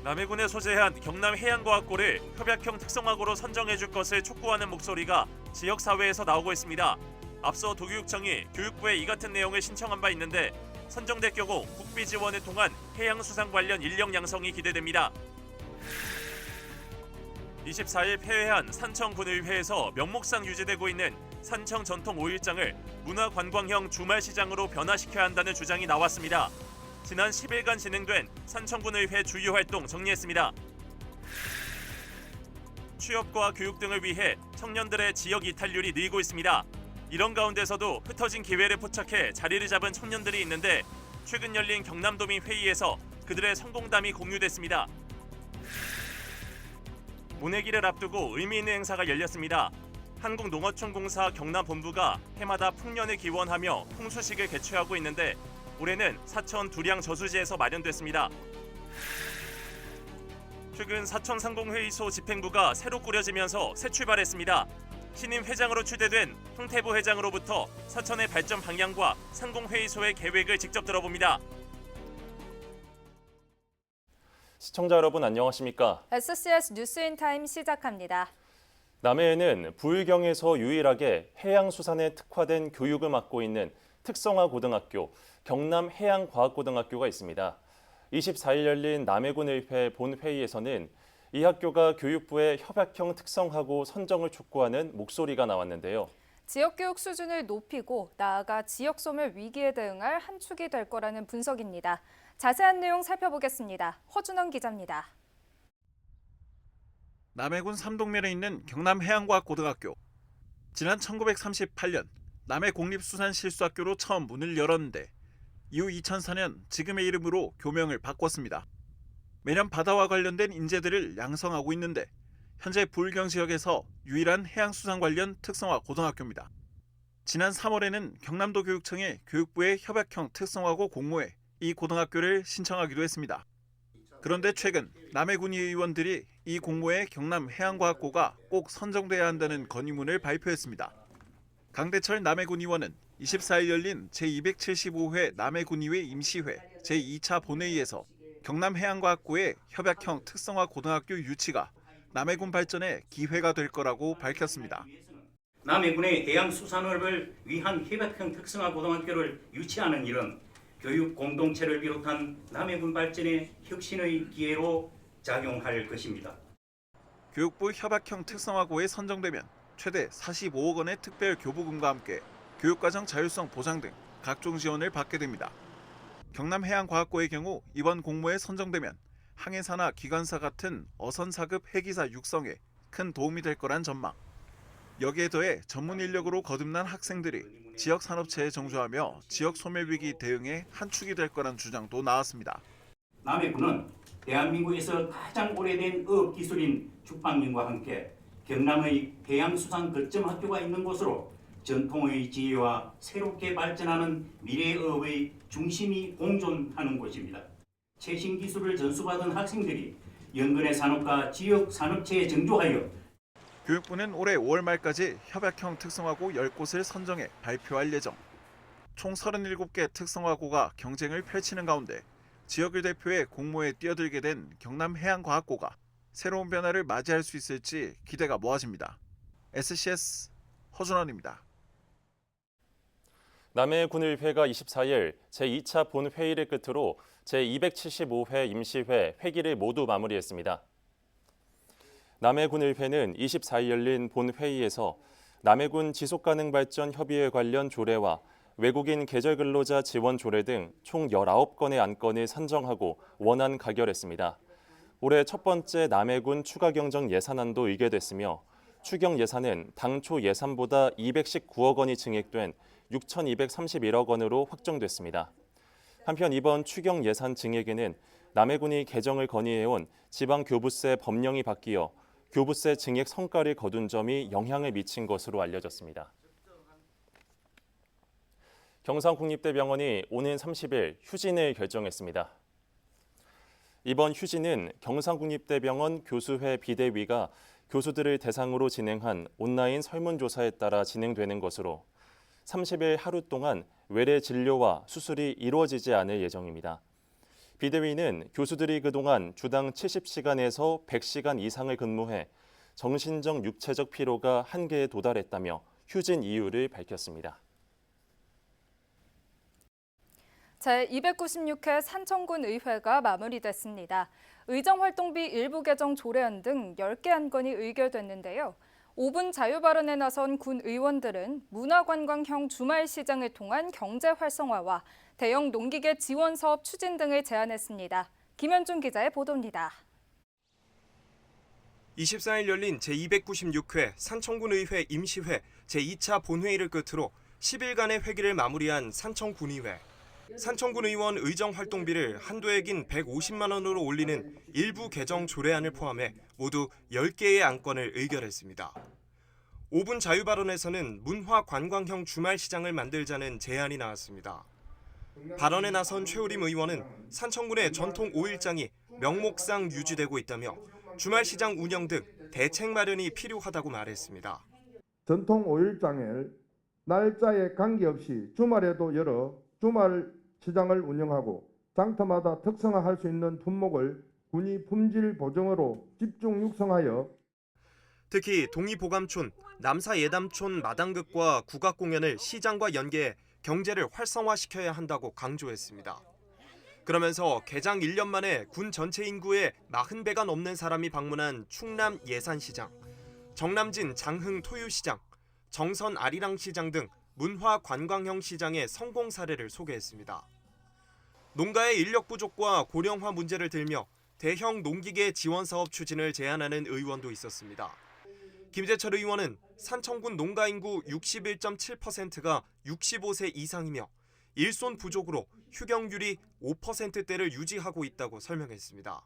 남해군에 소재한 경남 해양과학고를 협약형 특성화고로 선정해줄 것을 촉구하는 목소리가 지역사회에서 나오고 있습니다. 앞서 도교육청이 교육부에 이 같은 내용을 신청한 바 있는데 선정될 경우 국비 지원을 통한 해양수산 관련 인력 양성이 기대됩니다. 24일 폐회한 산청군의회에서 명목상 유지되고 있는 산청 전통 5일장을 문화관광형 주말시장으로 변화시켜야 한다는 주장이 나왔습니다. 지난 10일간 진행된 산청군의회 주요 활동 정리했습니다. 취업과 교육 등을 위해 청년들의 지역 이탈률이 늘고 있습니다. 이런 가운데서도 흩어진 기회를 포착해 자리를 잡은 청년들이 있는데 최근 열린 경남도민 회의에서 그들의 성공담이 공유됐습니다. 모내기를 앞두고 의미 있는 행사가 열렸습니다. 한국농어촌공사 경남본부가 해마다 풍년을 기원하며 풍수식을 개최하고 있는데 올해는 사천 두량 저수지에서 마련됐습니다. 최근 사천 상공회의소 집행부가 새로 꾸려지면서 새 출발했습니다. 신임 회장으로 추대된 홍태부 회장으로부터 사천의 발전 방향과 상공회의소의 계획을 직접 들어봅니다. 시청자 여러분 안녕하십니까? SCS 뉴스인타임 시작합니다. 남해에는 부의경에서 유일하게 해양수산에 특화된 교육을 맡고 있는 특성화 고등학교, 경남해양과학고등학교가 있습니다. 24일 열린 남해군의회 본회의에서는 이 학교가 교육부의 협약형 특성화고 선정을 촉구하는 목소리가 나왔는데요. 지역교육 수준을 높이고 나아가 지역소멸 위기에 대응할 한 축이 될 거라는 분석입니다. 자세한 내용 살펴보겠습니다. 허준원 기자입니다. 남해군 삼동면에 있는 경남해양과학고등학교. 지난 1938년 남해공립수산실수학교로 처음 문을 열었는데 이후 2004년 지금의 이름으로 교명을 바꿨습니다. 매년 바다와 관련된 인재들을 양성하고 있는데 현재 부의경 지역에서 유일한 해양수산 관련 특성화 고등학교입니다. 지난 3월에는 경남도 교육청에 교육부의 협약형 특성화고 공모해 이 고등학교를 신청하기도 했습니다. 그런데 최근 남해군의 의원들이 이 공모에 경남해양과학고가 꼭 선정돼야 한다는 건의문을 발표했습니다. 강대철 남해군 의원은 24일 열린 제275회 남해군의회 임시회 제2차 본회의에서 경남해양과학고의 협약형 특성화 고등학교 유치가 남해군 발전에 기회가 될 거라고 밝혔습니다. 남해군의 해양수산업을 위한 협약형 특성화 고등학교를 유치하는 일은 교육 공동체를 비롯한 남해군 발전의 혁신의 기회로 작용할 것입니다. 교육부 협약형 특성화고에 선정되면 최대 45억 원의 특별 교부금과 함께 교육과정 자율성 보장 등 각종 지원을 받게 됩니다. 경남해양과학고의 경우 이번 공모에 선정되면 항해사나 기관사 같은 어선사급 해기사 육성에 큰 도움이 될 거란 전망. 여기에 더해 전문 인력으로 거듭난 학생들이 지역 산업체에 정조하며 지역 소멸 위기 대응에 한 축이 될 거란 주장도 나왔습니다. 남해군은 대한민국에서 가장 오래된 어업 기술인 죽방민과 함께 경남의 해양수산 거점 학교가 있는 곳으로 전통의 지혜와 새롭게 발전하는 미래어업의 중심이 공존하는 곳입니다. 최신 기술을 전수받은 학생들이 연근의 산업과 지역 산업체에 정조하여 교육부는 올해 5월 말까지 협약형 특성화고 10곳을 선정해 발표할 예정. 총 37개 특성화고가 경쟁을 펼치는 가운데 지역을 대표해 공모에 뛰어들게 된 경남해양과학고가 새로운 변화를 맞이할 수 있을지 기대가 모아집니다. SCS 허준원입니다. 남해군의회가 24일 제2차 본회의를 끝으로 제275회 임시회 회기를 모두 마무리했습니다. 남해군의회는 24일 열린 본회의에서 남해군 지속가능발전협의회 관련 조례와 외국인 계절근로자 지원 조례 등 총 19건의 안건을 선정하고 원안 가결했습니다. 올해 첫 번째 남해군 추가경정 예산안도 의결됐으며 추경 예산은 당초 예산보다 219억 원이 증액된 6,231억 원으로 확정됐습니다. 한편 이번 추경 예산 증액에는 남해군이 개정을 건의해온 지방교부세 법령이 바뀌어 교부세 증액 성과를 거둔 점이 영향을 미친 것으로 알려졌습니다. 경상국립대병원이 오는 30일 휴진을 결정했습니다. 이번 휴진은 경상국립대병원 교수회 비대위가 교수들을 대상으로 진행한 온라인 설문조사에 따라 진행되는 것으로 30일 하루 동안 외래 진료와 수술이 이루어지지 않을 예정입니다. 비대위는 교수들이 그동안 주당 70시간에서 100시간 이상을 근무해 정신적, 육체적 피로가 한계에 도달했다며 휴진 이유를 밝혔습니다. 제296회 산청군 의회가 마무리됐습니다. 의정활동비 일부 개정 조례안 등 10개 안건이 의결됐는데요. 5분 자유발언에 나선 군 의원들은 문화관광형 주말시장을 통한 경제 활성화와 대형 농기계 지원 사업 추진 등을 제안했습니다. 김현준 기자의 보도입니다. 24일 열린 제296회 산청군의회 임시회 제2차 본회의를 끝으로 10일간의 회기를 마무리한 산청군의회. 산청군 의원 의정활동비를 한도액인 150만 원으로 올리는 일부 개정 조례안을 포함해 모두 10개의 안건을 의결했습니다. 5분 자유발언에서는 문화관광형 주말시장을 만들자는 제안이 나왔습니다. 발언에 나선 최우림 의원은 산청군의 전통 5일장이 명목상 유지되고 있다며 주말시장 운영 등 대책 마련이 필요하다고 말했습니다. 전통 5일장을 날짜에 관계없이 주말에도 열어 주말 시장을 운영하고 장터마다 특성화할 수 있는 품목을 군이 품질 보정으로 집중 육성하여 특히 동이보감촌, 남사예담촌 마당극과 국악공연을 시장과 연계해 경제를 활성화시켜야 한다고 강조했습니다. 그러면서 개장 1년 만에 군 전체 인구의 40배가 넘는 사람이 방문한 충남 예산시장, 정남진 장흥 토유시장, 정선 아리랑시장 등 문화관광형 시장의 성공 사례를 소개했습니다. 농가의 인력 부족과 고령화 문제를 들며 대형 농기계 지원 사업 추진을 제안하는 의원도 있었습니다. 김재철 의원은 산청군 농가 인구 61.7%가 65세 이상이며 일손 부족으로 휴경률이 5%대를 유지하고 있다고 설명했습니다.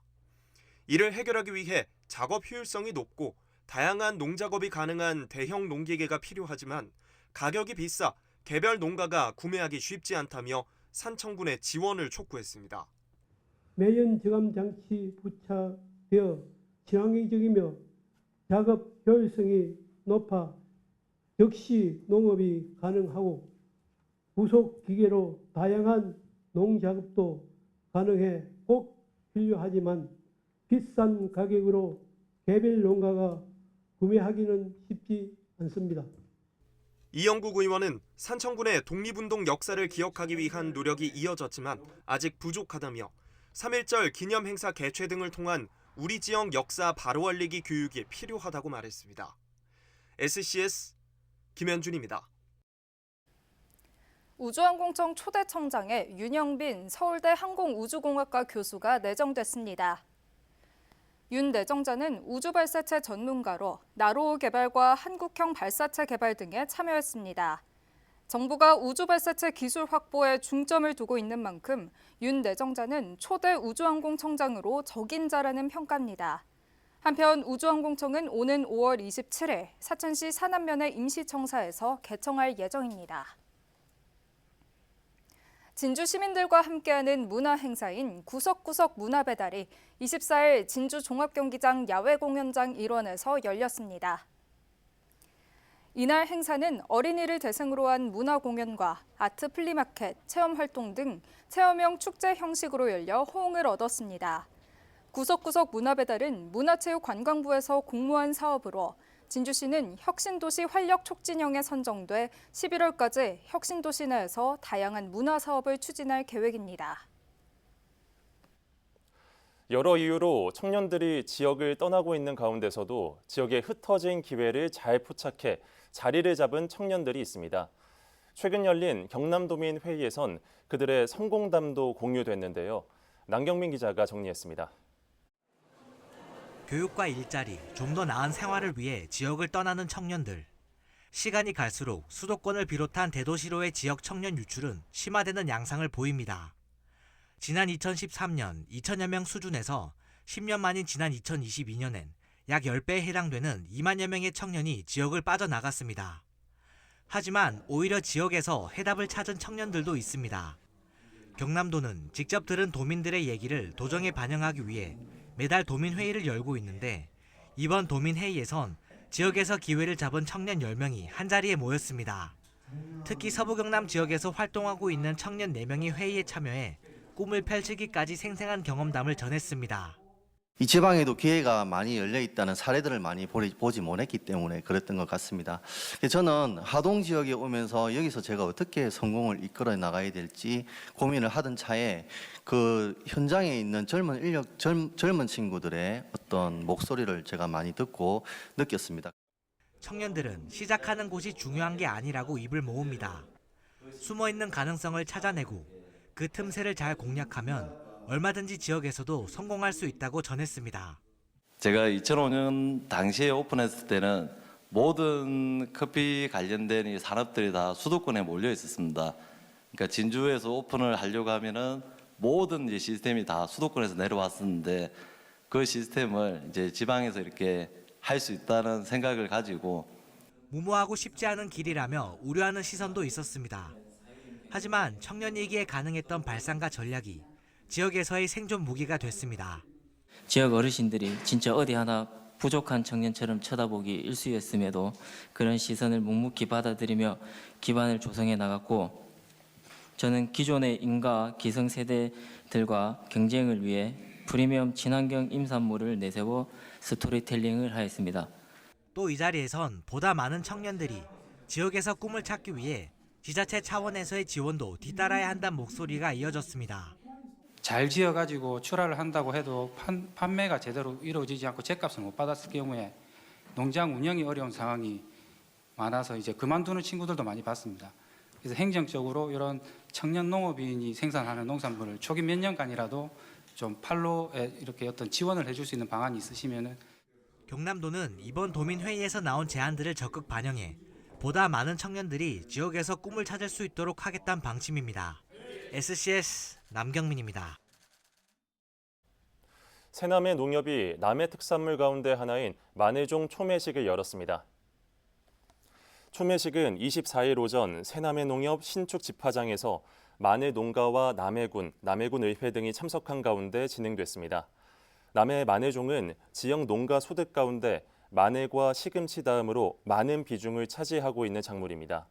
이를 해결하기 위해 작업 효율성이 높고 다양한 농작업이 가능한 대형 농기계가 필요하지만 가격이 비싸 개별 농가가 구매하기 쉽지 않다며 산청군의 지원을 촉구했습니다. 매연 저감 장치 부착되어 친환경적이며 작업 효율성이 높아 역시 농업이 가능하고 부속 기계로 다양한 농작업도 가능해 꼭 필요하지만 비싼 가격으로 개별 농가가 구매하기는 쉽지 않습니다. 이영국 의원은 산청군의 독립운동 역사를 기억하기 위한 노력이 이어졌지만 아직 부족하다며 3.1절 기념행사 개최 등을 통한 우리 지역 역사 바로 알리기 교육이 필요하다고 말했습니다. SCS 김현준입니다. 우주항공청 초대 청장에 윤영빈 서울대 항공우주공학과 교수가 내정됐습니다. 윤 내정자는 우주발사체 전문가로 나로호 개발과 한국형 발사체 개발 등에 참여했습니다. 정부가 우주발사체 기술 확보에 중점을 두고 있는 만큼 윤 내정자는 초대 우주항공청장으로 적임자라는 평가입니다. 한편 우주항공청은 오는 5월 27일 사천시 산안면의 임시청사에서 개청할 예정입니다. 진주 시민들과 함께하는 문화행사인 구석구석 문화배달이 24일 진주 종합경기장 야외공연장 일원에서 열렸습니다. 이날 행사는 어린이를 대상으로 한 문화공연과 아트 플리마켓, 체험활동 등 체험형 축제 형식으로 열려 호응을 얻었습니다. 구석구석 문화배달은 문화체육관광부에서 공모한 사업으로 진주시는 혁신도시 활력 촉진형에 선정돼 11월까지 혁신도시 내에서 다양한 문화사업을 추진할 계획입니다. 여러 이유로 청년들이 지역을 떠나고 있는 가운데서도 지역에 흩어진 기회를 잘 포착해 자리를 잡은 청년들이 있습니다. 최근 열린 경남도민 회의에선 그들의 성공담도 공유됐는데요. 남경민 기자가 정리했습니다. 교육과 일자리, 좀 더 나은 생활을 위해 지역을 떠나는 청년들. 시간이 갈수록 수도권을 비롯한 대도시로의 지역 청년 유출은 심화되는 양상을 보입니다. 지난 2013년 2천여 명 수준에서 10년 만인 지난 2022년엔 약 10배에 해당되는 2만여 명의 청년이 지역을 빠져나갔습니다. 하지만 오히려 지역에서 해답을 찾은 청년들도 있습니다. 경남도는 직접 들은 도민들의 얘기를 도정에 반영하기 위해 매달 도민회의를 열고 있는데 이번 도민회의에선 지역에서 기회를 잡은 청년 10명이 한자리에 모였습니다. 특히 서부경남 지역에서 활동하고 있는 청년 4명이 회의에 참여해 꿈을 펼치기까지 생생한 경험담을 전했습니다. 이 지방에도 기회가 많이 열려 있다는 사례들을 많이 보지 못했기 때문에 그랬던 것 같습니다. 저는 하동 지역에 오면서 여기서 제가 어떻게 성공을 이끌어 나가야 될지 고민을 하던 차에 그 현장에 있는 젊은 친구들의 어떤 목소리를 제가 많이 듣고 느꼈습니다. 청년들은 시작하는 곳이 중요한 게 아니라고 입을 모읍니다. 숨어있는 가능성을 찾아내고 그 틈새를 잘 공략하면 얼마든지 지역에서도 성공할 수 있다고 전했습니다. 제가 2005년 당시에 오픈했을 때는 모든 커피 관련된 이 산업들이 다 수도권에 몰려 있었습니다. 그러니까 진주에서 오픈을 하려고 하면은 모든 이제 시스템이 다 수도권에서 내려왔었는데 그 시스템을 이제 지방에서 이렇게 할 수 있다는 생각을 가지고 무모하고 쉽지 않은 길이라며 우려하는 시선도 있었습니다. 하지만 청년이기에 가능했던 발상과 전략이 지역에서의 생존 무기가 됐습니다. 지역 어르신들이 진짜 어디 하나 부족한 청년처럼 쳐다보기 일쑤였음에도 그런 시선을 묵묵히 받아들이며 기반을 조성해 나갔고, 저는 기존의 인가 기성세대들과 경쟁을 위해 프리미엄 친환경 임산물을 내세워 스토리텔링을 하였습니다. 또 이 자리에선 보다 많은 청년들이 지역에서 꿈을 찾기 위해 지자체 차원에서의 지원도 뒤따라야 한다는 목소리가 이어졌습니다. 잘 지어가지고 출하를 한다고 해도 판매가 제대로 이루어지지 않고 죗값을 못 받았을 경우에 농장 운영이 어려운 상황이 많아서 이제 그만두는 친구들도 많이 봤습니다. 그래서 행정적으로 이런 청년 농업인이 생산하는 농산물을 초기 몇 년간이라도 좀 팔로에 이렇게 어떤 지원을 해줄 수 있는 방안이 있으시면은. 경남도는 이번 도민회의에서 나온 제안들을 적극 반영해 보다 많은 청년들이 지역에서 꿈을 찾을 수 있도록 하겠다는 방침입니다. SCS 남경민입니다. 새남의 농협이 남해 특산물 가운데 하나인 마늘종 초매식을 열었습니다. 초매식은 24일 오전 새남의 농협 신축 집화장에서 마늘 농가와 남해군 의회 등이 참석한 가운데 진행됐습니다. 남해 마늘종은 지역 농가 소득 가운데 마늘과 시금치 다음으로 많은 비중을 차지하고 있는 작물입니다.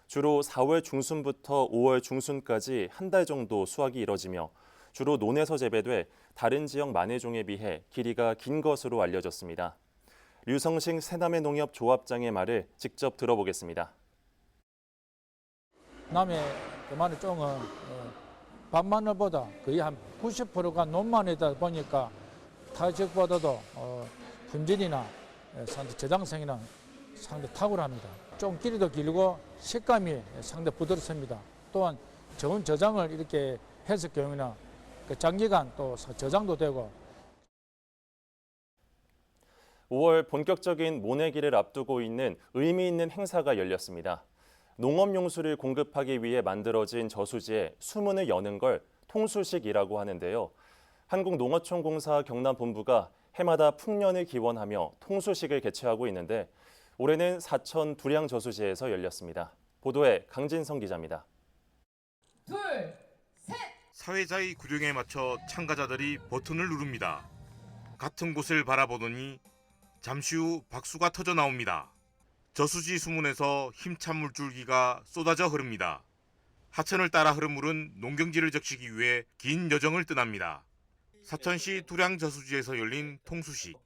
주로 4월 중순부터 5월 중순까지 한 달 정도 수확이 이뤄지며 주로 논에서 재배돼 다른 지역 마늘종에 비해 길이가 긴 것으로 알려졌습니다. 류성식 새남해 농협 조합장의 말을 직접 들어보겠습니다. 남해 마늘종은 밤마늘보다 거의 한 90%가 논마늘이다 보니까 타 지역보다도 품질이나 상대 저장성이나 상대 탁월합니다. 좀 길이도 길고 식감이 상대 부드럽습니다. 또한 좋은 저장을 이렇게 했을 경우에는 장기간 또 저장도 되고. 5월 본격적인 모내기를 앞두고 있는 의미 있는 행사가 열렸습니다. 농업용수를 공급하기 위해 만들어진 저수지에 수문을 여는 걸 통수식이라고 하는데요. 한국농어촌공사 경남본부가 해마다 풍년을 기원하며 통수식을 개최하고 있는데 올해는 사천 두량 저수지에서 열렸습니다. 보도에 강진성 기자입니다. 둘, 셋! 사회자의 구령에 맞춰 참가자들이 버튼을 누릅니다. 같은 곳을 바라보더니 잠시 후 박수가 터져 나옵니다. 저수지 수문에서 힘찬 물줄기가 쏟아져 흐릅니다. 하천을 따라 흐른 물은 농경지를 적시기 위해 긴 여정을 떠납니다. 사천시 두량 저수지에서 열린 통수식.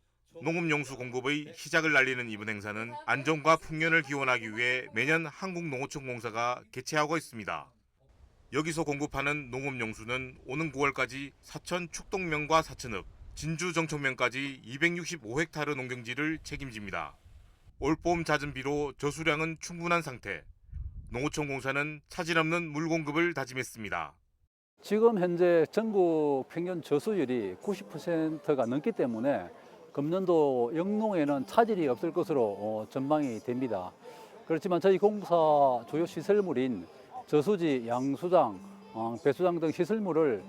농업용수 공급의 시작을 알리는 이번 행사는 안정과 풍년을 기원하기 위해 매년 한국농어촌공사가 개최하고 있습니다. 여기서 공급하는 농업용수는 오는 9월까지 사천 축동면과 사천읍, 진주 정청면까지 265헥타르 농경지를 책임집니다. 올봄 잦은 비로 저수량은 충분한 상태. 농어촌공사는 차질 없는 물 공급을 다짐했습니다. 지금 현재 전국 평균 저수율이 90%가 넘기 때문에 금년도 영농에는 차질이 없을 것으로 전망이 됩니다. 그렇지만 저희 공사 주요 시설물인 저수지, 양수장, 배수장 등 시설물을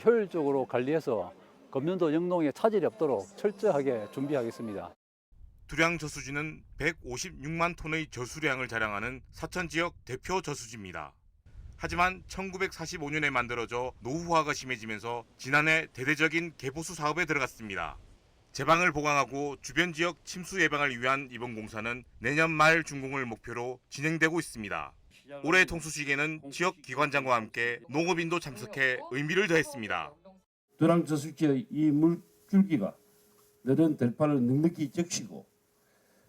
효율적으로 관리해서 금년도 영농에 차질이 없도록 철저하게 준비하겠습니다. 두량 저수지는 156만 톤의 저수량을 자랑하는 사천 지역 대표 저수지입니다. 하지만 1945년에 만들어져 노후화가 심해지면서 지난해 대대적인 개보수 사업에 들어갔습니다. 제방을 보강하고 주변 지역 침수 예방을 위한 이번 공사는 내년 말 준공을 목표로 진행되고 있습니다. 올해 통수식에는 지역 기관장과 함께 농업인도 참석해 의미를 더했습니다. 도랑 저수지의 이 물줄기가 느른 들판을 넉넉히 적시고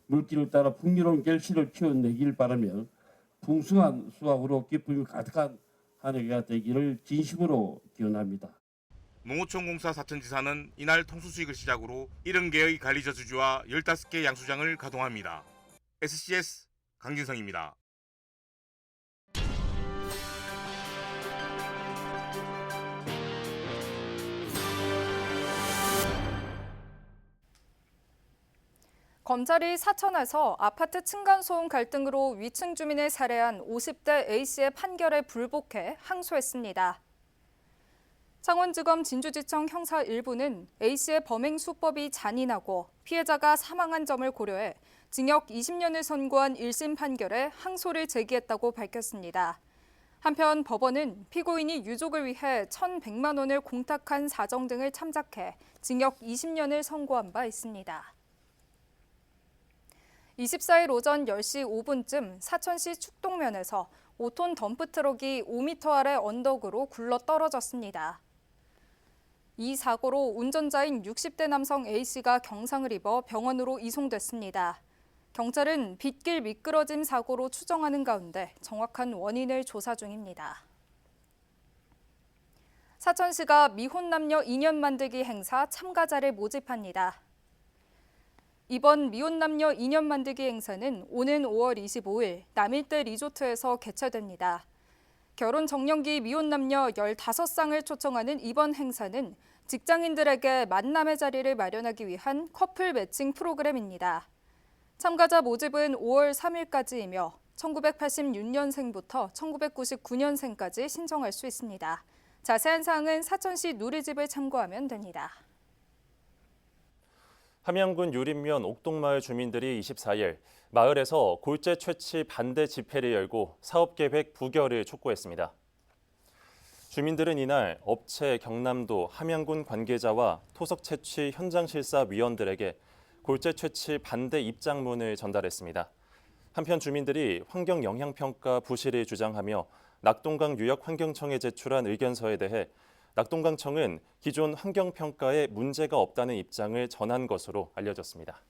물길을 따라 풍요로운 결실을 키워내길 바라며 풍성한 수확으로 기쁨이 가득한 한 해가 되기를 진심으로 기원합니다. 농어촌공사 사천지사는 이날 통수수익을 시작으로 70개의 관리저수지와 15개 양수장을 가동합니다. SCS 강진성입니다. 검찰이 사천에서 아파트 층간소음 갈등으로 위층 주민을 살해한 50대 A씨의 판결에 불복해 항소했습니다. 창원지검 진주지청 형사 1부는 A씨의 범행 수법이 잔인하고 피해자가 사망한 점을 고려해 징역 20년을 선고한 1심 판결에 항소를 제기했다고 밝혔습니다. 한편 법원은 피고인이 유족을 위해 1,100만 원을 공탁한 사정 등을 참작해 징역 20년을 선고한 바 있습니다. 24일 오전 10시 5분쯤 사천시 축동면에서 5톤 덤프트럭이 5m 아래 언덕으로 굴러 떨어졌습니다. 이 사고로 운전자인 60대 남성 A씨가 경상을 입어 병원으로 이송됐습니다. 경찰은 빗길 미끄러짐 사고로 추정하는 가운데 정확한 원인을 조사 중입니다. 사천시가 미혼 남녀 인연 만들기 행사 참가자를 모집합니다. 이번 미혼 남녀 인연 만들기 행사는 오는 5월 25일 남일대 리조트에서 개최됩니다. 결혼 정년기 미혼 남녀 15쌍을 초청하는 이번 행사는 직장인들에게 만남의 자리를 마련하기 위한 커플 매칭 프로그램입니다. 참가자 모집은 5월 3일까지이며 1986년생부터 1999년생까지 신청할 수 있습니다. 자세한 사항은 사천시 누리집을 참고하면 됩니다. 함양군 유림면 옥동마을 주민들이 24일 마을에서 골재 채취 반대 집회를 열고 사업계획 부결을 촉구했습니다. 주민들은 이날 업체 경남도 함양군 관계자와 토속 채취 현장 실사 위원들에게 골재 채취 반대 입장문을 전달했습니다. 한편 주민들이 환경 영향평가 부실을 주장하며 낙동강 유역환경청에 제출한 의견서에 대해 낙동강청은 기존 환경평가에 문제가 없다는 입장을 전한 것으로 알려졌습니다.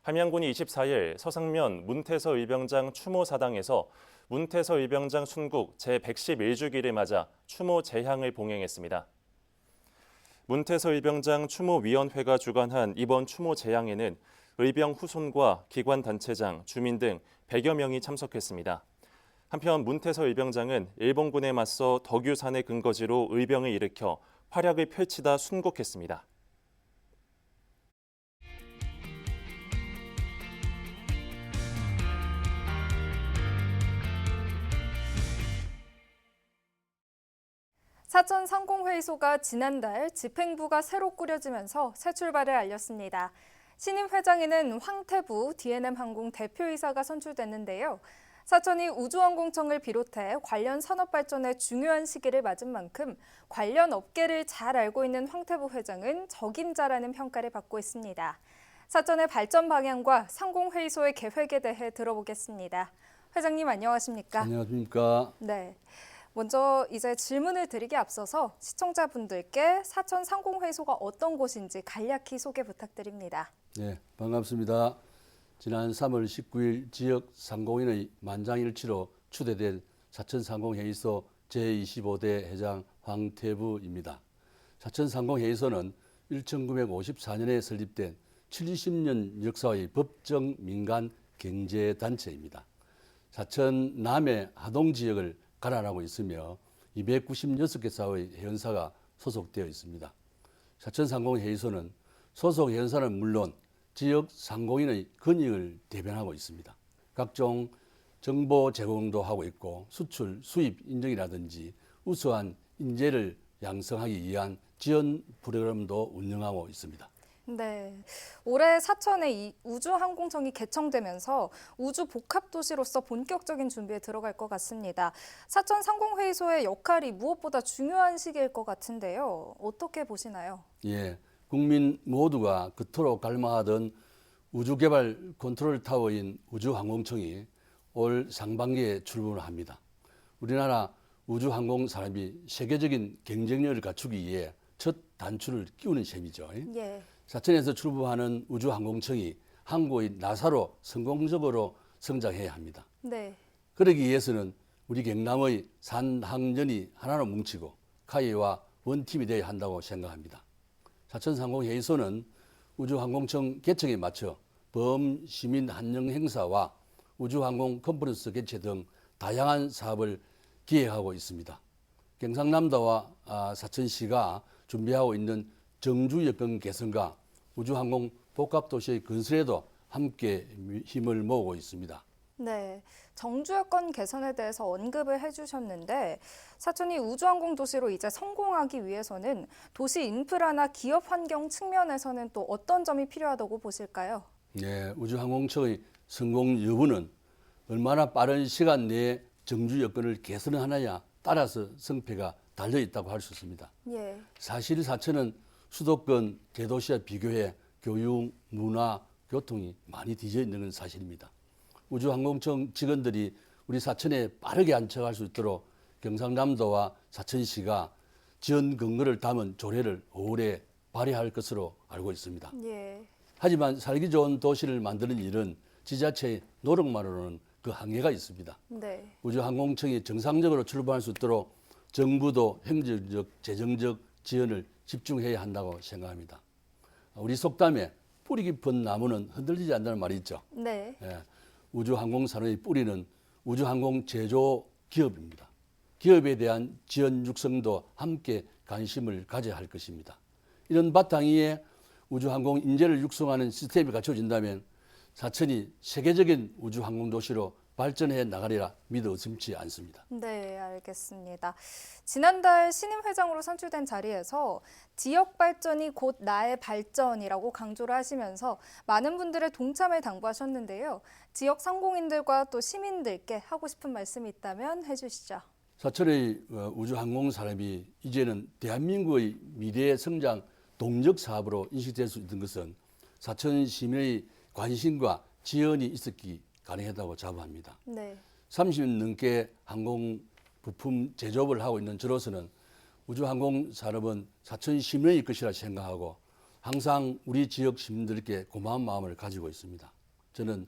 함양군이 24일 서상면 문태서 의병장 추모사당에서 문태서 의병장 순국 제111주기를 맞아 추모 제향을 봉행했습니다. 문태서 의병장 추모위원회가 주관한 이번 추모 제향에는 의병 후손과 기관단체장, 주민 등 100여 명이 참석했습니다. 한편 문태서 의병장은 일본군에 맞서 덕유산의 근거지로 의병을 일으켜 활약을 펼치다 순국했습니다. 사천 상공회의소가 지난달 집행부가 새로 꾸려지면서 새 출발을 알렸습니다. 신임 회장에는 황태부 DNM항공 대표이사가 선출됐는데요. 사천이 우주항공청을 비롯해 관련 산업 발전에 중요한 시기를 맞은 만큼 관련 업계를 잘 알고 있는 황태부 회장은 적임자라는 평가를 받고 있습니다. 사천의 발전 방향과 상공회의소의 계획에 대해 들어보겠습니다. 회장님 안녕하십니까? 안녕하십니까? 네. 먼저 이제 질문을 드리기 앞서서 시청자분들께 사천 상공회의소가 어떤 곳인지 간략히 소개 부탁드립니다. 네, 반갑습니다. 지난 3월 19일 지역 상공인의 만장일치로 추대된 사천 상공회의소 제25대 회장 황태부입니다. 사천 상공회의소는 1954년에 설립된 70년 역사의 법정 민간 경제단체입니다. 사천 남해 하동 지역을 관할하고 있으며 296개 사의 회원사가 소속되어 있습니다. 사천 상공회의소는 소속 회원사는 물론 지역 상공인의 권익을 대변하고 있습니다. 각종 정보 제공도 하고 있고 수출, 수입 인정이라든지 우수한 인재를 양성하기 위한 지원 프로그램도 운영하고 있습니다. 네, 올해 사천에 이 우주항공청이 개청되면서 우주 복합도시로서 본격적인 준비에 들어갈 것 같습니다. 사천 상공회의소의 역할이 무엇보다 중요한 시기일 것 같은데요. 어떻게 보시나요? 예, 국민 모두가 그토록 갈망하던 우주개발 컨트롤타워인 우주항공청이 올 상반기에 출범을 합니다. 우리나라 우주항공 산업이 세계적인 경쟁력을 갖추기 위해 첫 단추를 끼우는 셈이죠. 예. 사천에서 출범하는 우주항공청이 한국의 나사로 성공적으로 성장해야 합니다. 네. 그러기 위해서는 우리 경남의 산학년이 하나로 뭉치고 카이와 원팀이 되어야 한다고 생각합니다. 사천상공회의소는 우주항공청 개청에 맞춰 범시민 한영 행사와 우주항공 컨퍼런스 개최 등 다양한 사업을 기획하고 있습니다. 경상남도와 사천시가 준비하고 있는 정주 여건 개선과 우주항공 복합도시의 건설에도 함께 힘을 모으고 있습니다. 네, 정주 여건 개선에 대해서 언급을 해주셨는데 사천이 우주항공 도시로 이제 성공하기 위해서는 도시 인프라나 기업 환경 측면에서는 또 어떤 점이 필요하다고 보실까요? 네, 우주항공청의 성공 여부는 얼마나 빠른 시간 내에 정주 여건을 개선하느냐 따라서 성패가 달려 있다고 할 수 있습니다. 예. 사실 사천은 수도권 대도시와 비교해 교육, 문화, 교통이 많이 뒤져 있는 건 사실입니다. 우주항공청 직원들이 우리 사천에 빠르게 안착할 수 있도록 경상남도와 사천시가 지원 근거를 담은 조례를 5월에 발의할 것으로 알고 있습니다. 예. 하지만 살기 좋은 도시를 만드는 일은 지자체의 노력만으로는 그 한계가 있습니다. 네. 우주항공청이 정상적으로 출범할 수 있도록 정부도 행정적, 재정적 지원을 집중해야 한다고 생각합니다. 우리 속담에 뿌리 깊은 나무는 흔들리지 않는다는 말이 있죠. 네. 예, 우주항공 산업의 뿌리는 우주항공 제조 기업입니다. 기업에 대한 지원 육성도 함께 관심을 가져야 할 것입니다. 이런 바탕 위에 우주항공 인재를 육성하는 시스템이 갖춰진다면 사천이 세계적인 우주항공 도시로 발전해 나가리라 믿어 의심치 않습니다. 네, 알겠습니다. 지난달 신임 회장으로 선출된 자리에서 지역 발전이 곧 나의 발전이라고 강조를 하시면서 많은 분들의 동참을 당부하셨는데요. 지역 상공인들과 또 시민들께 하고 싶은 말씀이 있다면 해주시죠. 사천의 우주항공 산업이 이제는 대한민국의 미래의 성장 동력 사업으로 인식될 수 있는 것은 사천 시민의 관심과 지원이 있었기 가능하다고 자부합니다. 네. 30년 넘게 항공 부품 제조업을 하고 있는 저로서는 우주항공 산업은 사천 시민의 것이라 생각하고 항상 우리 지역 시민들께 고마운 마음을 가지고 있습니다. 저는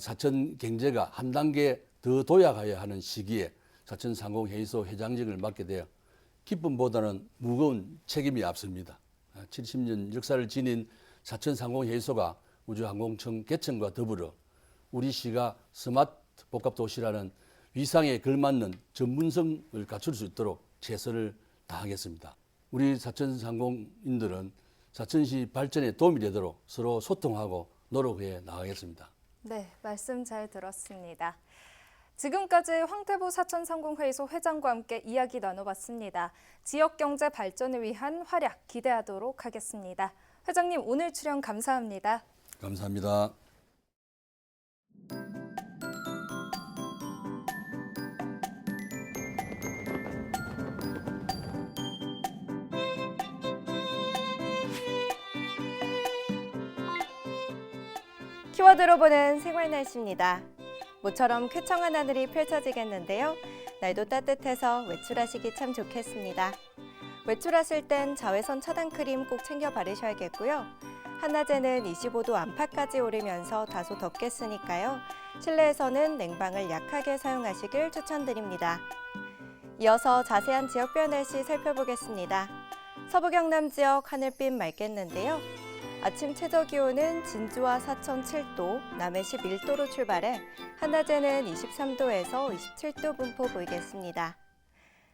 사천 경제가 한 단계 더 도약해야 하는 시기에 사천상공회의소 회장직을 맡게 되어 기쁨보다는 무거운 책임이 앞섭니다. 70년 역사를 지닌 사천상공회의소가 우주항공청 개청과 더불어 우리 시가 스마트 복합도시라는 위상에 걸맞는 전문성을 갖출 수 있도록 최선을 다하겠습니다. 우리 사천상공인들은 사천시 발전에 도움이 되도록 서로 소통하고 노력해 나가겠습니다. 네, 말씀 잘 들었습니다. 지금까지 황태부 사천상공회의소 회장과 함께 이야기 나눠봤습니다. 지역 경제 발전을 위한 활약 기대하도록 하겠습니다. 회장님, 오늘 출연 감사합니다. 감사합니다. 키워드로 보는 생활 날씨입니다. 모처럼 쾌청한 하늘이 펼쳐지겠는데요. 날도 따뜻해서 외출하시기 참 좋겠습니다. 외출하실 땐 자외선 차단 크림 꼭 챙겨 바르셔야겠고요. 한낮에는 25도 안팎까지 오르면서 다소 덥겠으니까요. 실내에서는 냉방을 약하게 사용하시길 추천드립니다. 이어서 자세한 지역별 날씨 살펴보겠습니다. 서부 경남 지역 하늘빛 맑겠는데요. 아침 최저기온은 진주와 사천 7도, 남해 11도로 출발해 한낮에는 23도에서 27도 분포 보이겠습니다.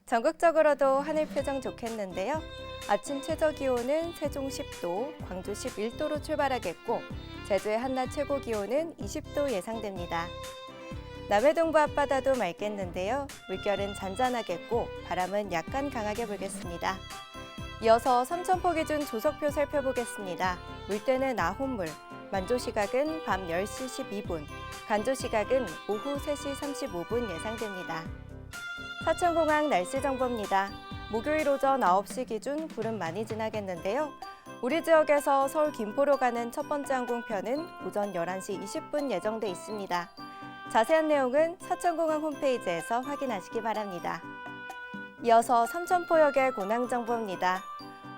전국적으로도 하늘 표정 좋겠는데요. 아침 최저기온은 세종 10도, 광주 11도로 출발하겠고 제주의 한낮 최고기온은 20도 예상됩니다. 남해 동부 앞바다도 맑겠는데요. 물결은 잔잔하겠고 바람은 약간 강하게 불겠습니다. 이어서 삼천포 기준 조석표 살펴보겠습니다. 물때는 아홉물, 만조시각은 밤 10시 12분, 간조시각은 오후 3시 35분 예상됩니다. 사천공항 날씨 정보입니다. 목요일 오전 9시 기준 구름 많이 지나겠는데요. 우리 지역에서 서울 김포로 가는 첫 번째 항공편은 오전 11시 20분 예정돼 있습니다. 자세한 내용은 서천공항 홈페이지에서 확인하시기 바랍니다. 이어서 삼천포역의 공항 정보입니다.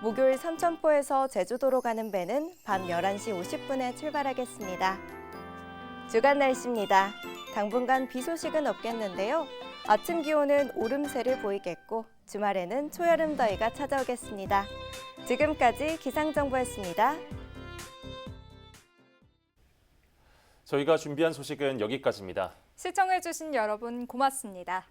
목요일 삼천포에서 제주도로 가는 배는 밤 11시 50분에 출발하겠습니다. 주간 날씨입니다. 당분간 비 소식은 없겠는데요. 아침 기온은 오름세를 보이겠고 주말에는 초여름 더위가 찾아오겠습니다. 지금까지 기상정보였습니다. 저희가 준비한 소식은 여기까지입니다. 시청해주신 여러분 고맙습니다.